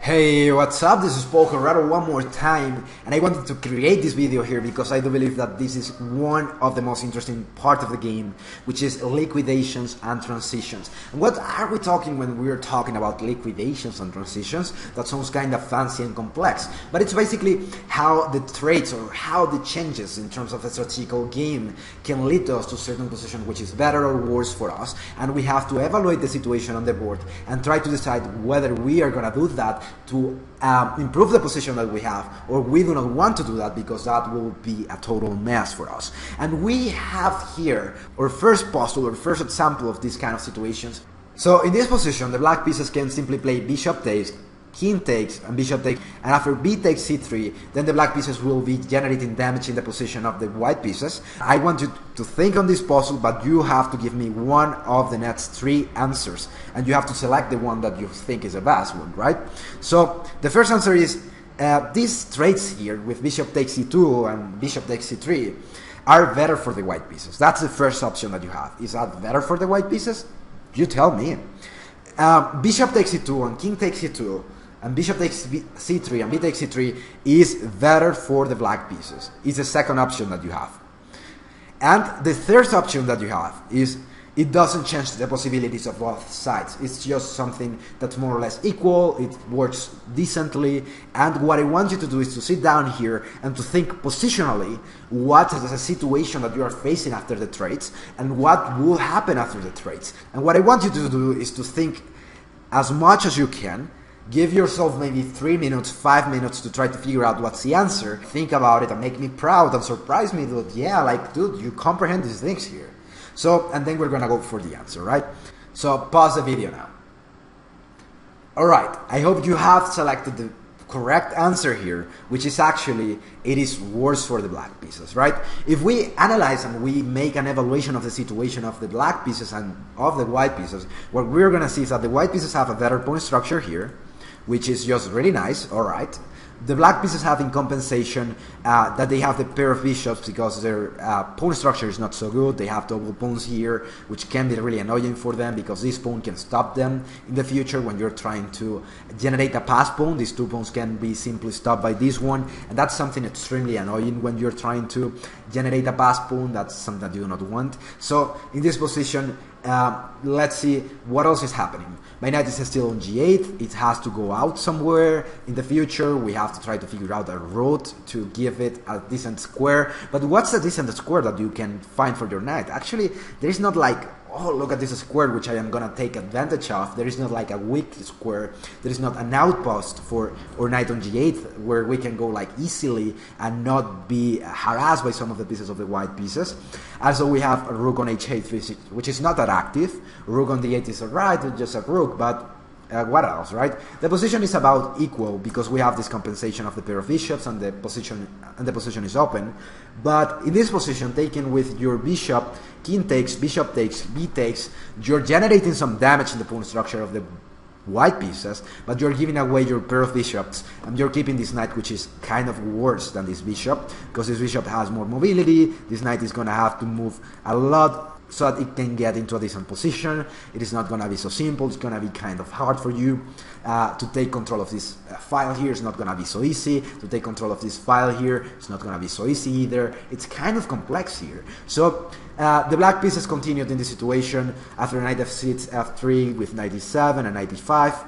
Hey, what's up? This is Carrero one more time, and I wanted to create this video here because I do believe that this is one of the most interesting part of the game, which is liquidations and transitions. And what are we talking when we're talking about liquidations and transitions? That sounds kind of fancy and complex, but it's basically how the trades or how the changes in terms of a strategical game can lead us to a certain position which is better or worse for us, and we have to evaluate the situation on the board and try to decide whether we are going to do that to improve the position that we have, or we do not want to do that because that will be a total mess for us. And we have here our first puzzle or first example of these kind of situations. So in this position, the black pieces can simply play bishop takes, king takes, and bishop takes, and after b takes c3, then the black pieces will be generating damage in the position of the white pieces. I want you to think on this puzzle, but you have to give me one of the next three answers, and you have to select the one that you think is the best one, right? So the first answer is these trades here with bishop takes c2 and bishop takes c3 are better for the white pieces. That's the first option that you have. Is that better for the white pieces? You tell me. Bishop takes c2 and king takes c2 and bishop takes c3 and b takes c3 is better for the black pieces. It's the second option that you have. And the third option that you have is it doesn't change the possibilities of both sides. It's just something that's more or less equal, it works decently, and what I want you to do is to sit down here and to think positionally what is the situation that you are facing after the trades and what will happen after the trades. And what I want you to do is to think as much as you can. Give yourself maybe 3 minutes, 5 minutes to try to figure out what's the answer. Think about it and make me proud and surprise me, dude. Yeah, like, dude, you comprehend these things here. So, and then we're gonna go for the answer, right? So, pause the video now. Alright, I hope you have selected the correct answer here, which is actually, it is worse for the black pieces, right? If we analyze and we make an evaluation of the situation of the black pieces and of the white pieces, what we're gonna see is that the white pieces have a better pawn structure here, which is just really nice, alright. The black pieces have in compensation that they have the pair of bishops because their pawn structure is not so good. They have double pawns here, which can be really annoying for them because this pawn can stop them in the future when you're trying to generate a pass pawn. These two pawns can be simply stopped by this one, and that's something extremely annoying when you're trying to generate a pass pawn. That's something that you do not want. So in this position, let's see what else is happening. My knight is still on g8. It has to go out somewhere in the future. We have to try to figure out a route to give it a decent square. But what's the decent square that you can find for your knight? Actually, there is not like, oh, look at this square which I am gonna take advantage of. There is not like a weak square. There is not an outpost for our knight on g8 where we can go like easily and not be harassed by some of the pieces of the white pieces. Also, we have a rook on h8, which is not that active. Rook on d8 is alright, it's just a rook, but what else, right? The position is about equal because we have this compensation of the pair of bishops and the position is open. But in this position, taken with your bishop, king takes, bishop takes, b takes, you're generating some damage in the pawn structure of the white pieces, but you're giving away your pair of bishops and you're keeping this knight, which is kind of worse than this bishop because this bishop has more mobility. This knight is gonna have to move a lot so that it can get into a decent position. It is not going to be so simple. It's going to be kind of hard for you to take control of this file here. It's not going to be so easy to take control of this file here. It's not going to be so easy either. It's kind of complex here. So the black pieces continued in this situation after knight f6, f3 with knight e7 and knight e5.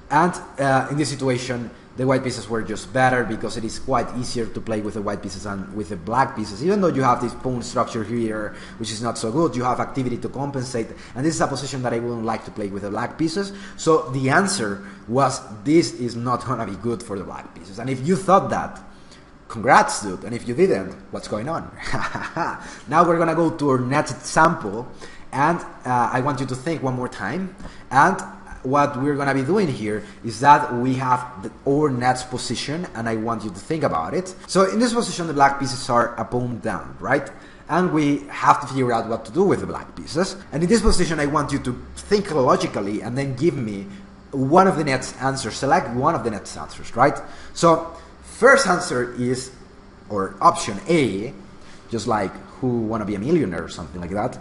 And in this situation, the white pieces were just better because it is quite easier to play with the white pieces than with the black pieces. Even though you have this pawn structure here, which is not so good, you have activity to compensate, and this is a position that I wouldn't like to play with the black pieces. So the answer was, this is not gonna be good for the black pieces. And if you thought that, congrats, dude. And if you didn't, what's going on? Now we're gonna go to our next example, and I want you to think one more time. And what we're going to be doing here is that we have our next position, and I want you to think about it. So in this position, the black pieces are a pawn down, right? And we have to figure out what to do with the black pieces. And in this position, I want you to think logically and then give me one of the next answers. Select one of the next answers, right? So first answer is, or option A, just like Who Wanna Be a Millionaire or something like that.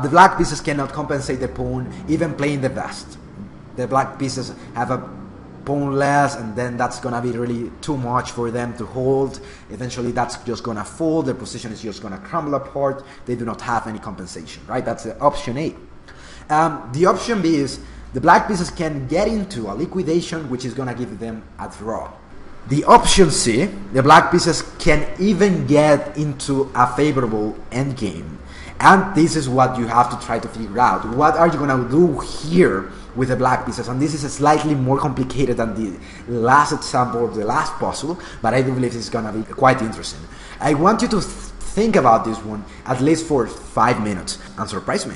The black pieces cannot compensate the pawn even playing the best. The black pieces have a pawn less, and then that's gonna be really too much for them to hold. Eventually that's just gonna fold, their position is just gonna crumble apart, they do not have any compensation, right? That's the option A. The option B is the black pieces can get into a liquidation, which is gonna give them a draw. The option C, the black pieces can even get into a favorable endgame. And this is what you have to try to figure out. What are you gonna do here with the black pieces? And this is slightly more complicated than the last example or the last puzzle, but I do believe it's gonna be quite interesting. I want you to think about this one at least for 5 minutes and surprise me.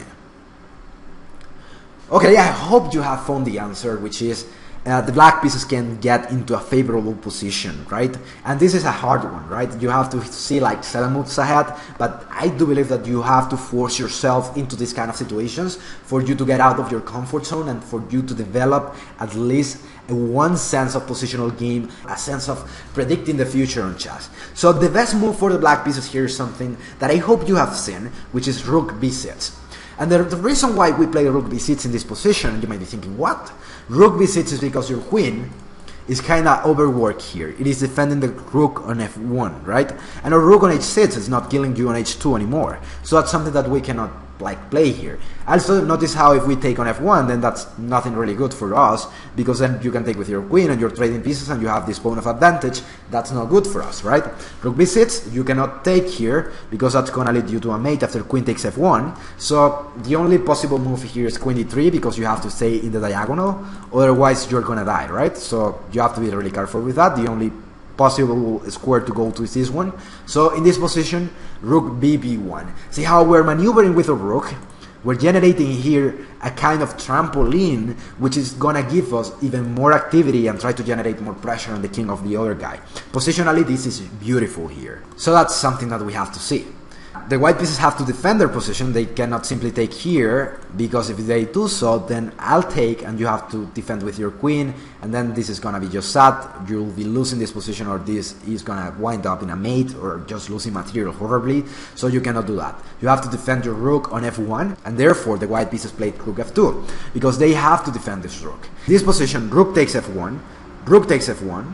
Okay, I hope you have found the answer, which is the black pieces can get into a favorable position, right? And this is a hard one, right? You have to see like 7 moves ahead, but I do believe that you have to force yourself into these kind of situations for you to get out of your comfort zone and for you to develop at least one sense of positional game, a sense of predicting the future on chess. So the best move for the black pieces here is something that I hope you have seen, which is rook b6. And the reason why we play rook b6 in this position, you might be thinking, what? Rook b6 is because your queen is kind of overworked here. It is defending the rook on f1, right? And a rook on h6 is not killing you on h2 anymore. So that's something that we cannot like play here. Also notice how if we take on f1, then that's nothing really good for us, because then you can take with your queen and you're trading pieces and you have this pawn of advantage. That's not good for us, right? Rook b6, you cannot take here because that's gonna lead you to a mate after queen takes f1. So the only possible move here is queen d3 because you have to stay in the diagonal, otherwise you're gonna die, right? So you have to be really careful with that. The only possible square to go to is this one. So in this position, rook b1. See how we're maneuvering with a rook? We're generating here a kind of trampoline, which is gonna give us even more activity and try to generate more pressure on the king of the other guy. Positionally, this is beautiful here. So that's something that we have to see. The white pieces have to defend their position. They cannot simply take here, because if they do so, then I'll take and you have to defend with your queen, and then this is gonna be just sad. You'll be losing this position, or this is gonna wind up in a mate, or just losing material horribly, so you cannot do that. You have to defend your rook on f1, and therefore the white pieces played rook f2, because they have to defend this rook. This position, rook takes f1, rook takes f1,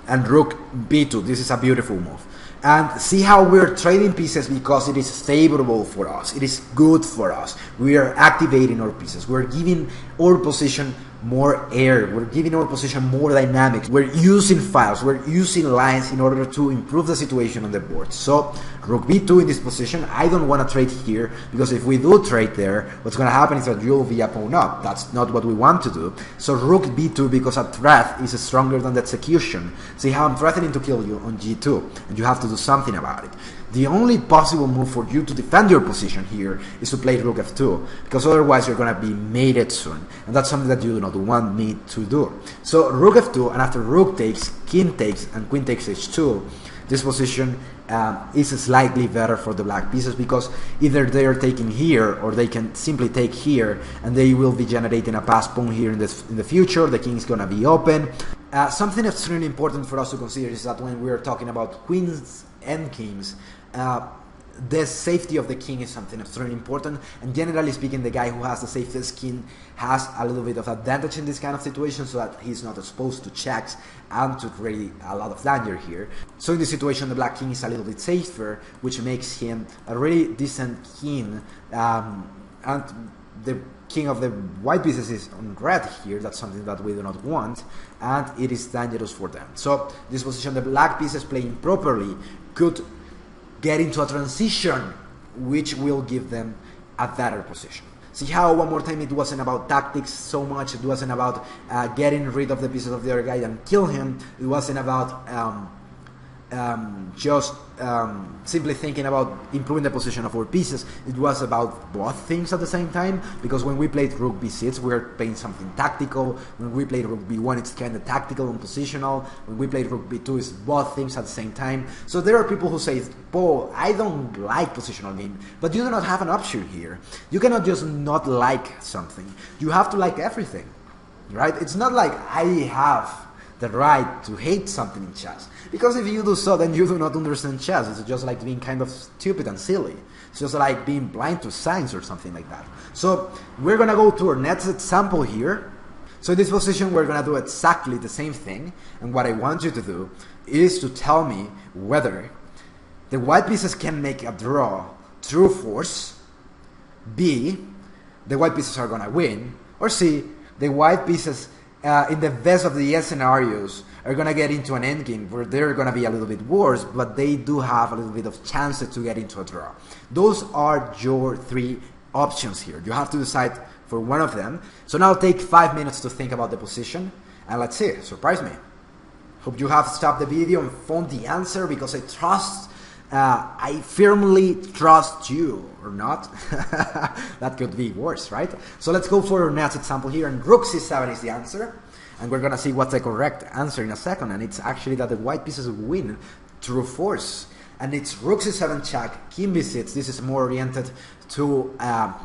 and rook b2. This is a beautiful move. And see how we're trading pieces because it is favorable for us. It is good for us. We are activating our pieces. We're giving our position more air. We're giving our position more dynamics. We're using files. We're using lines in order to improve the situation on the board. So rook b2 in this position, I don't want to trade here, because if we do trade there, what's going to happen is that you'll be a pawn up. That's not what we want to do. So rook b2, because a threat is stronger than the execution. See how I'm threatening to kill you on g2, and you have to do something about it. The only possible move for you to defend your position here is to play rook f2, because otherwise you're going to be mated soon, and that's something that you do not want me to do. So rook f2, and after rook takes, king takes, and queen takes h2, this position is slightly better for the black pieces, because either they are taking here or they can simply take here, and they will be generating a pass pawn here in the future. The king is going to be open. Something extremely important for us to consider is that when we are talking about queens and kings, the safety of the king is something extremely important, and generally speaking, the guy who has the safest king has a little bit of advantage in this kind of situation, so that he's not exposed to checks and to create a lot of danger here. So in this situation, the black king is a little bit safer, which makes him a really decent king, and the king of the white pieces is on red here. That's something that we do not want, and it is dangerous for them. So this position, the black pieces playing properly could get into a transition which will give them a better position. See how, one more time, it wasn't about tactics so much. It wasn't about getting rid of the pieces of the other guy and kill him. It wasn't about just simply thinking about improving the position of our pieces. It was about both things at the same time, because when we played rook b6, we were playing something tactical. When we played rook b1, it's kind of tactical and positional. When we played rook b2, it's both things at the same time. So there are people who say, Paul, I don't like positional game, but you do not have an option here. You cannot just not like something. You have to like everything, right? It's not like I have the right to hate something in chess, because if you do so, then you do not understand chess. It's just like being kind of stupid and silly. It's just like being blind to science or something like that. So we're gonna go to our next example here. So in this position, we're gonna do exactly the same thing, and what I want you to do is to tell me whether the white pieces can make a draw through force, B, the white pieces are gonna win, or C, the white pieces in the best of the scenarios are gonna get into an endgame where they're gonna be a little bit worse, but they do have a little bit of chances to get into a draw. Those are your three options here. You have to decide for one of them. So now take 5 minutes to think about the position, and let's see, surprise me. Hope you have stopped the video and found the answer, because I firmly trust you, or not. That could be worse, right? So let's go for our next example here, and rook c7 is the answer, and we're gonna see what's the correct answer in a second, and it's actually that the white pieces win through force, and it's rook c7 check, king b6. This is more oriented to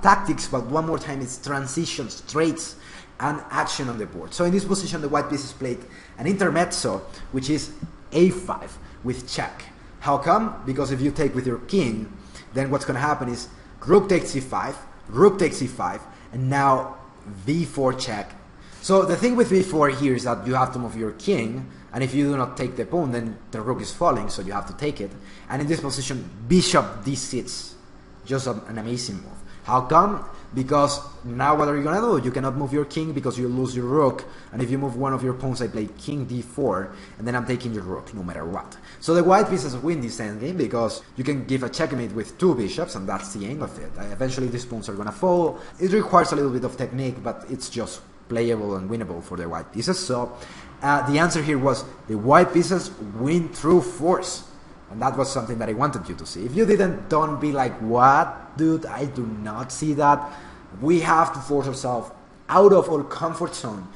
tactics, but one more time it's transitions, traits, and action on the board. So in this position, the white pieces played an intermezzo, which is a5 with check. How come? Because if you take with your king, then what's going to happen is rook takes c5, rook takes c5, and now v4 check. So the thing with v4 here is that you have to move your king, and if you do not take the pawn, then the rook is falling, so you have to take it. And in this position, bishop d6, just an amazing move. How come? Because now what are you gonna do? You cannot move your king because you lose your rook, and if you move one of your pawns, I play king d4, and then I'm taking your rook no matter what. So the white pieces win this endgame because you can give a checkmate with two bishops, and that's the end of it. Eventually these pawns are gonna fall. It requires a little bit of technique, but it's just playable and winnable for the white pieces. So the answer here was the white pieces win through force. And that was something that I wanted you to see. If you didn't, don't be like, what, dude, I do not see that. We have to force ourselves out of our comfort zone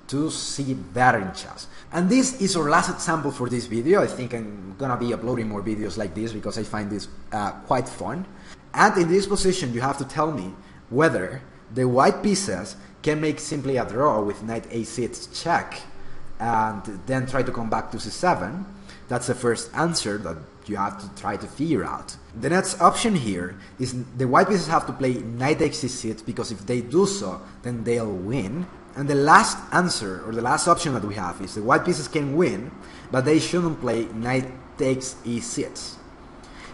to see better in chess. And this is our last example for this video. I think I'm gonna be uploading more videos like this because I find this quite fun. And in this position, you have to tell me whether the white pieces can make simply a draw with knight a6 check and then try to come back to c7. That's the first answer that you have to try to figure out. The next option here is the white pieces have to play knight x6, because if they do so, then they'll win. And the last answer, or the last option that we have, is the white pieces can win, but they shouldn't play knight takes e6.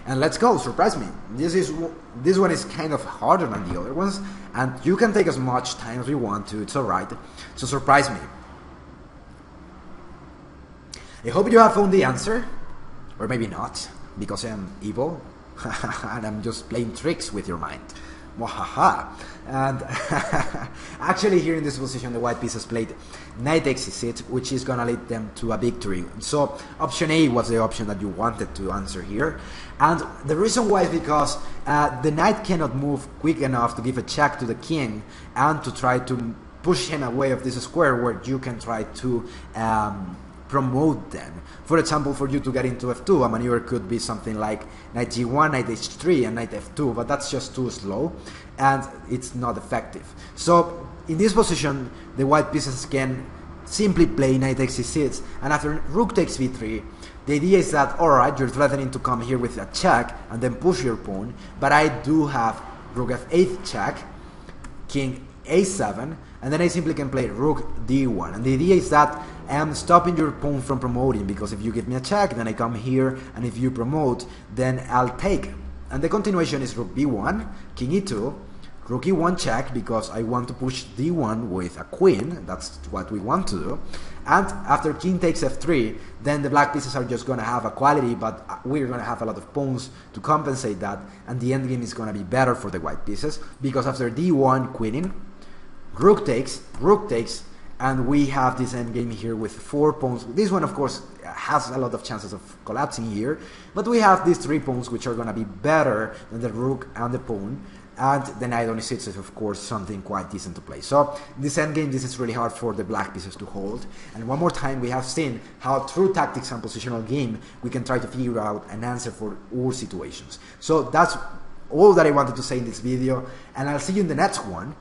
And let's go, surprise me. This one is kind of harder than the other ones, and you can take as much time as you want to, it's alright. So surprise me. I hope you have found the answer, or maybe not, because I am evil, and I'm just playing tricks with your mind. Wahaha. And actually here in this position, the white pieces played knight x6, which is gonna lead them to a victory. So option A was the option that you wanted to answer here. And the reason why is because the knight cannot move quick enough to give a check to the king and to try to push him away of this square where you can try to promote them. For example, for you to get into f2, a maneuver could be something like knight g1, knight h3, and knight f2, but that's just too slow, and it's not effective. So in this position, the white pieces can simply play knight x6, and after rook takes v3, the idea is that, alright, you're threatening to come here with a check, and then push your pawn, but I do have rook f8 check, king a7, and then I simply can play rook d1, and the idea is that I am stopping your pawn from promoting, because if you give me a check, then I come here, and if you promote, then I'll take. And the continuation is rook b1, king e2, rook e1 check, because I want to push d1 with a queen, that's what we want to do. And after king takes f3, then the black pieces are just going to have a quality, but we're going to have a lot of pawns to compensate that, and the endgame is going to be better for the white pieces, because after d1 queening, rook takes, and we have this endgame here with 4 pawns. This one, of course, has a lot of chances of collapsing here, but we have these 3 pawns which are going to be better than the rook and the pawn, and the knight on e6 is, of course, something quite decent to play. So this endgame, this is really hard for the black pieces to hold. And one more time, we have seen how through tactics and positional game, we can try to figure out an answer for all situations. So that's all that I wanted to say in this video, and I'll see you in the next one.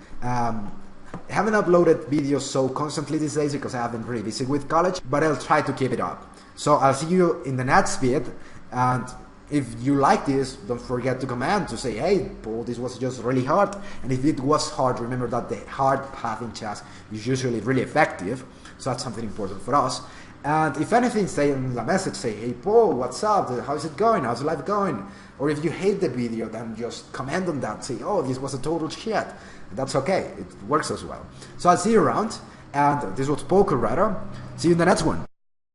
I haven't uploaded videos so constantly these days because I have been pretty busy with college, but I'll try to keep it up. So I'll see you in the next vid, and If you like this, don't forget to comment to say, hey, Paul, this was just really hard. And if it was hard, remember that the hard path in chess is usually really effective. So that's something important for us. And if anything, say in the message, say, hey, Paul, what's up? How's it going? How's life going? Or if you hate the video, then just comment on that. Say, oh, this was a total shit. That's okay. It works as well. So I'll see you around. And this was Paul Carrero. See you in the next one.